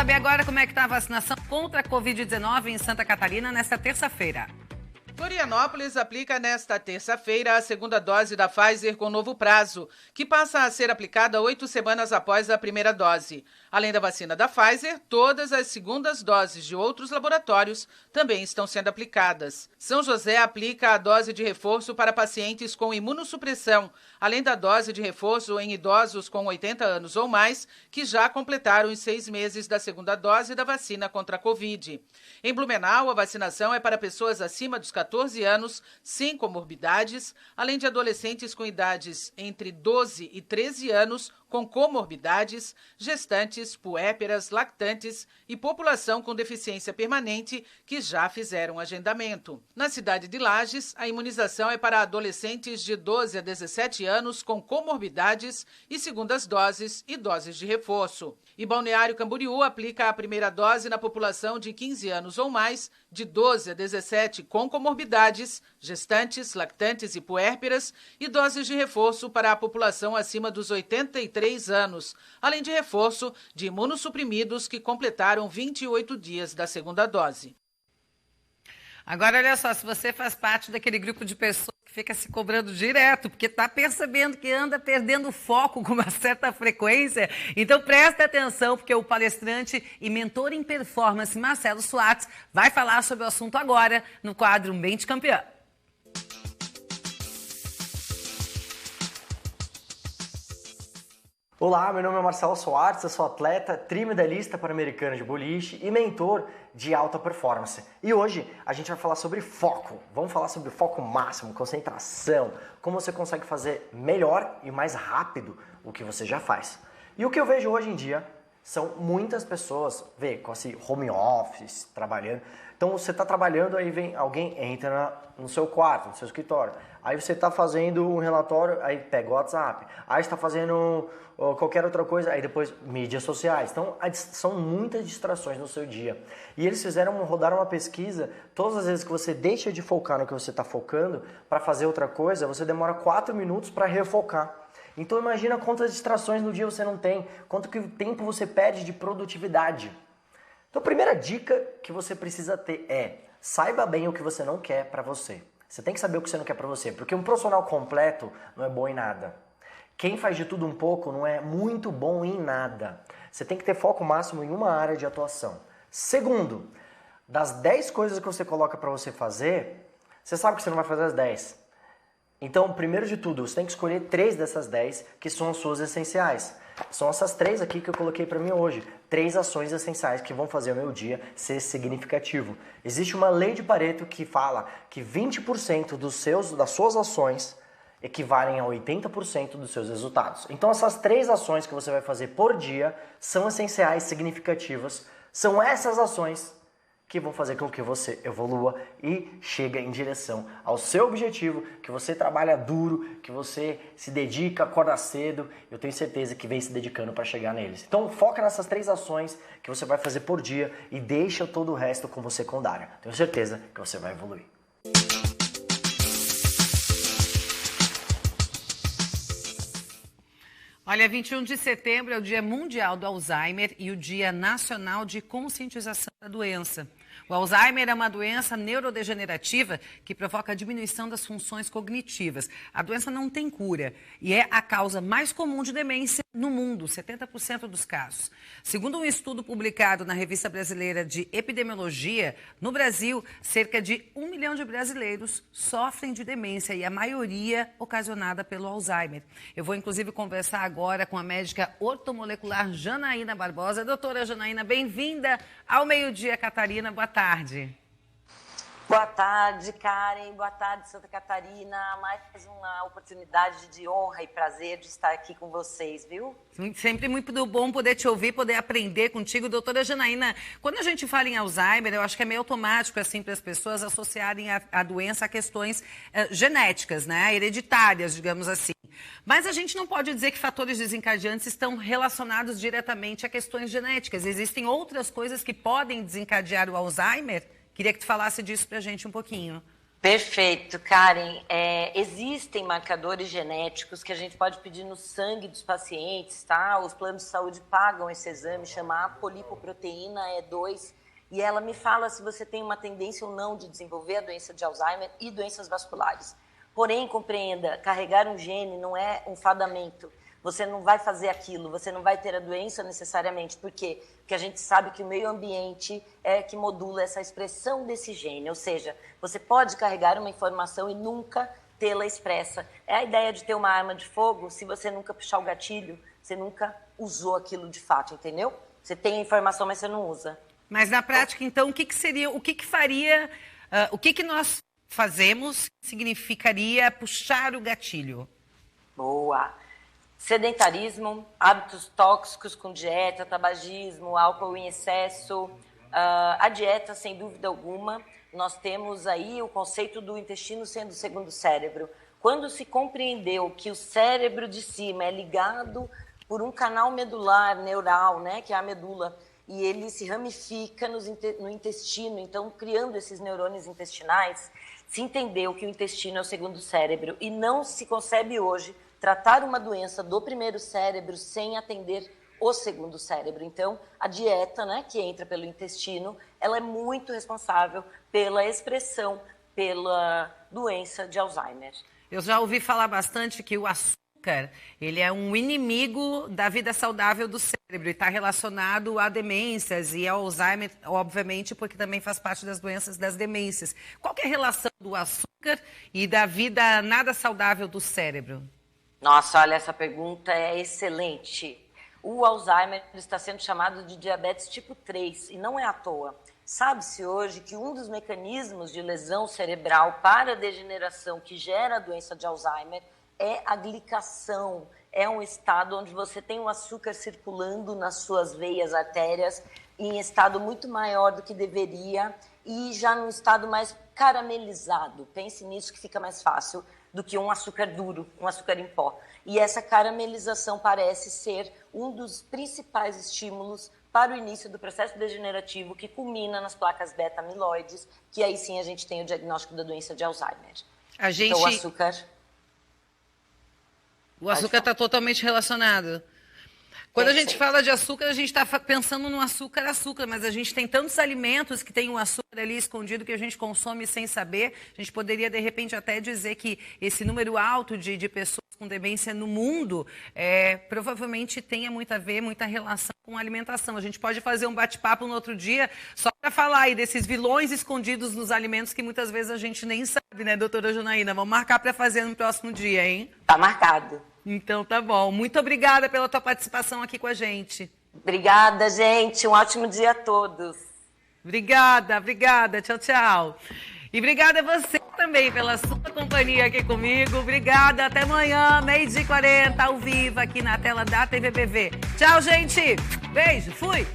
saber agora como é que está a vacinação contra a Covid-19 em Santa Catarina nesta terça-feira. Florianópolis aplica nesta terça-feira a segunda dose da Pfizer com novo prazo, que passa a ser aplicada 8 semanas após a primeira dose. Além da vacina da Pfizer, todas as segundas doses de outros laboratórios também estão sendo aplicadas. São José aplica a dose de reforço para pacientes com imunossupressão, além da dose de reforço em idosos com 80 anos ou mais, que já completaram os 6 meses da segunda dose da vacina contra a Covid. Em Blumenau, a vacinação é para pessoas acima dos 14 anos, sem comorbidades, além de adolescentes com idades entre 12 e 13 anos, com comorbidades, gestantes, puérperas, lactantes e população com deficiência permanente que já fizeram agendamento. Na cidade de Lages, a imunização é para adolescentes de 12 a 17 anos com comorbidades e segundas doses e doses de reforço. E Balneário Camboriú aplica a primeira dose na população de 15 anos ou mais, de 12 a 17 com comorbidades, gestantes, lactantes e puérperas, e doses de reforço para a população acima dos 83 anos, além de reforço de imunossuprimidos que completaram 28 dias da segunda dose. Agora, olha só, se você faz parte daquele grupo de pessoas que fica se cobrando direto, porque está percebendo que anda perdendo foco com uma certa frequência, então presta atenção, porque o palestrante e mentor em performance, Marcelo Suárez, vai falar sobre o assunto agora no quadro Mente Campeã. Olá, meu nome é Marcelo Soares, eu sou atleta, trimedalista pan-americano de boliche e mentor de alta performance. E hoje a gente vai falar sobre foco. Vamos falar sobre foco máximo, concentração, como você consegue fazer melhor e mais rápido o que você já faz. E o que eu vejo hoje em dia são muitas pessoas, com esse home office, trabalhando. Então você está trabalhando, aí vem alguém, entra no seu quarto, no seu escritório. Aí você está fazendo um relatório, aí pega o WhatsApp. Aí está fazendo qualquer outra coisa, aí depois mídias sociais. Então são muitas distrações no seu dia. E eles rodaram uma pesquisa, todas as vezes que você deixa de focar no que você está focando para fazer outra coisa, você demora 4 minutos para refocar. Então imagina quantas distrações no dia você não tem, quanto tempo você perde de produtividade. Então a primeira dica que você precisa ter é, saiba bem o que você não quer para você. Você tem que saber o que você não quer para você, porque um profissional completo não é bom em nada. Quem faz de tudo um pouco não é muito bom em nada. Você tem que ter foco máximo em uma área de atuação. Segundo, das 10 coisas que você coloca para você fazer, você sabe que você não vai fazer as 10. Então, primeiro de tudo, você tem que escolher 3 dessas 10 que são as suas essenciais. São essas 3 aqui que eu coloquei para mim hoje. 3 ações essenciais que vão fazer o meu dia ser significativo. Existe uma lei de Pareto que fala que 20% das suas ações equivalem a 80% dos seus resultados. Então essas 3 ações que você vai fazer por dia são essenciais, significativas. São essas ações que vão fazer com que você evolua e chegue em direção ao seu objetivo, que você trabalha duro, que você se dedica, acorda cedo. Eu tenho certeza que vem se dedicando para chegar neles. Então foca nessas 3 ações que você vai fazer por dia e deixa todo o resto com você com Dária. Tenho certeza que você vai evoluir. Olha, 21 de setembro é o Dia Mundial do Alzheimer e o Dia Nacional de Conscientização da Doença. O Alzheimer é uma doença neurodegenerativa que provoca a diminuição das funções cognitivas. A doença não tem cura e é a causa mais comum de demência no mundo, 70% dos casos. Segundo um estudo publicado na Revista Brasileira de Epidemiologia, no Brasil, cerca de 1 milhão de brasileiros sofrem de demência e a maioria ocasionada pelo Alzheimer. Eu vou, inclusive, conversar agora com a médica ortomolecular Janaína Barbosa. Doutora Janaína, bem-vinda ao Meio-Dia, Catarina. Boa tarde. Boa tarde, Karen. Boa tarde, Santa Catarina. Mais uma oportunidade de honra e prazer de estar aqui com vocês, viu? Sempre muito bom poder te ouvir, poder aprender contigo. Doutora Janaína, quando a gente fala em Alzheimer, eu acho que é meio automático assim, para as pessoas associarem a doença a questões genéticas, né? Hereditárias, digamos assim. Mas a gente não pode dizer que fatores desencadeantes estão relacionados diretamente a questões genéticas. Existem outras coisas que podem desencadear o Alzheimer? Queria que tu falasse disso pra gente um pouquinho. Perfeito, Karen. Existem marcadores genéticos que a gente pode pedir no sangue dos pacientes, tá? Os planos de saúde pagam esse exame, chama apolipoproteína E2, e ela me fala se você tem uma tendência ou não de desenvolver a doença de Alzheimer e doenças vasculares. Porém, compreenda, carregar um gene não é um fadamento. Você não vai fazer aquilo, você não vai ter a doença necessariamente. Por quê? Porque a gente sabe que o meio ambiente é que modula essa expressão desse gene. Ou seja, você pode carregar uma informação e nunca tê-la expressa. É a ideia de ter uma arma de fogo, se você nunca puxar o gatilho, você nunca usou aquilo de fato, entendeu? Você tem a informação, mas você não usa. Mas na prática, então, o que seria, o que faria, o que nós fazemos significaria puxar o gatilho? Boa! Sedentarismo, hábitos tóxicos com dieta, tabagismo, álcool em excesso. A dieta, sem dúvida alguma, nós temos aí o conceito do intestino sendo o segundo cérebro. Quando se compreendeu que o cérebro de cima é ligado por um canal medular, neural, né, que é a medula, e ele se ramifica no intestino, então criando esses neurônios intestinais, se entendeu que o intestino é o segundo cérebro e não se concebe hoje tratar uma doença do primeiro cérebro sem atender o segundo cérebro. Então, a dieta, né, que entra pelo intestino, ela é muito responsável pela expressão, pela doença de Alzheimer. Eu já ouvi falar bastante que o açúcar, ele é um inimigo da vida saudável do cérebro e está relacionado a demências e ao Alzheimer, obviamente, porque também faz parte das doenças das demências. Qual que é a relação do açúcar e da vida nada saudável do cérebro? Nossa, olha, essa pergunta é excelente. O Alzheimer está sendo chamado de diabetes tipo 3 e não é à toa. Sabe-se hoje que um dos mecanismos de lesão cerebral para a degeneração que gera a doença de Alzheimer é a glicação. É um estado onde você tem o açúcar circulando nas suas veias, artérias, em estado muito maior do que deveria e já num estado mais caramelizado. Pense nisso que fica mais fácil do que um açúcar duro, um açúcar em pó. E essa caramelização parece ser um dos principais estímulos para o início do processo degenerativo que culmina nas placas beta-amiloides, que aí sim a gente tem o diagnóstico da doença de Alzheimer. Então, o açúcar... O açúcar está totalmente relacionado. Quando a gente fala de açúcar, a gente está pensando no açúcar, mas a gente tem tantos alimentos que tem um açúcar ali escondido que a gente consome sem saber. A gente poderia, de repente, até dizer que esse número alto de pessoas com demência no mundo provavelmente tenha muito a ver, muita relação com a alimentação. A gente pode fazer um bate-papo no outro dia só para falar aí desses vilões escondidos nos alimentos que muitas vezes a gente nem sabe, né, doutora Janaína? Vamos marcar para fazer no próximo dia, hein? Tá marcado. Então tá bom. Muito obrigada pela tua participação aqui com a gente. Obrigada, gente. Um ótimo dia a todos. Obrigada. Tchau, tchau. E obrigada a você também pela sua companhia aqui comigo. Obrigada. Até amanhã, 12h40, ao vivo, aqui na tela da TVBV. Tchau, gente. Beijo. Fui.